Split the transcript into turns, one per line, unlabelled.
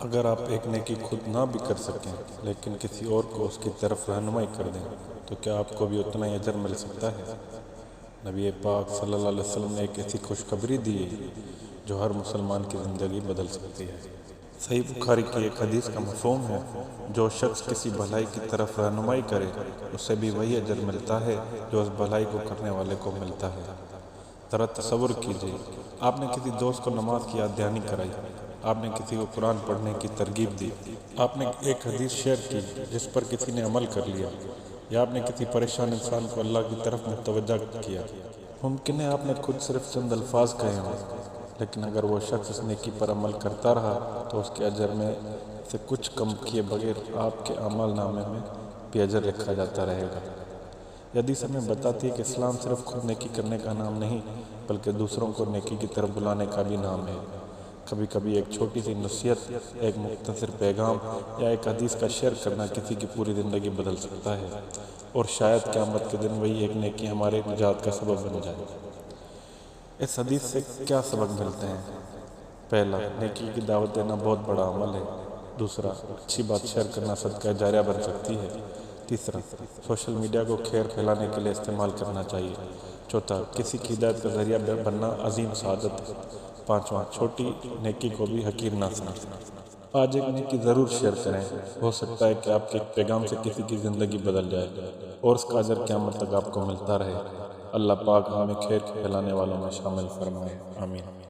اگر آپ ایک نیکی خود نہ بھی کر سکیں لیکن کسی اور کو اس کی طرف رہنمائی کر دیں تو کیا آپ کو بھی اتنا ہی اجر مل سکتا ہے؟ نبی پاک صلی اللہ علیہ وسلم نے ایک ایسی خوشخبری دی ہے جو ہر مسلمان کی زندگی بدل سکتی ہے۔ صحیح بخاری کی ایک حدیث کا مفہوم ہے، جو شخص کسی بھلائی کی طرف رہنمائی کرے اسے بھی وہی اجر ملتا ہے جو اس بھلائی کو کرنے والے کو ملتا ہے۔ ذرا تصور کیجئے، آپ نے کسی دوست کو نماز کی یاد دہانی کرائی، آپ نے کسی کو قرآن پڑھنے کی ترغیب دی، آپ نے ایک حدیث شیئر کی جس پر کسی نے عمل کر لیا، یا آپ نے کسی پریشان انسان کو اللہ کی طرف متوجہ کیا۔ ممکن ہے آپ نے خود صرف چند الفاظ کہے ہوں، لیکن اگر وہ شخص اس نیکی پر عمل کرتا رہا تو اس کے اجر میں سے کچھ کم کیے بغیر آپ کے اعمال نامے میں بھی اجر لکھا جاتا رہے گا۔ یہ حدیث ہمیں بتاتی ہے کہ اسلام صرف خود نیکی کرنے کا نام نہیں بلکہ دوسروں کو نیکی کی طرف بلانے کا بھی نام ہے۔ کبھی کبھی ایک چھوٹی سی نصیحت، ایک مختصر پیغام یا ایک حدیث کا شیئر کرنا کسی کی پوری زندگی بدل سکتا ہے، اور شاید قیامت کے دن وہی ایک نیکی ہمارے نجات کا سبب بن جائے۔ اس حدیث سے کیا سبق ملتے ہیں؟ پہلا، نیکی کی دعوت دینا بہت بڑا عمل ہے۔ دوسرا، اچھی بات شیئر کرنا صدقہ جاریہ بن سکتی ہے۔ تیسرا، سوشل میڈیا کو خیر پھیلانے کے لیے استعمال کرنا چاہیے۔ چوتھا، کسی کی ہدایت کا ذریعہ بننا عظیم سعادت ہے۔ پانچواں، چھوٹی نیکی کو بھی حقیر نہ سمجھنا۔ آج ایک نیکی ضرور شیئر کریں، ہو سکتا ہے کہ آپ کے ایک پیغام سے کسی کی زندگی بدل جائے اور اس کا اجر قیامت تک آپ کو ملتا رہے۔ اللہ پاک ہمیں خیر پھیلانے والوں میں شامل فرمائے، آمین۔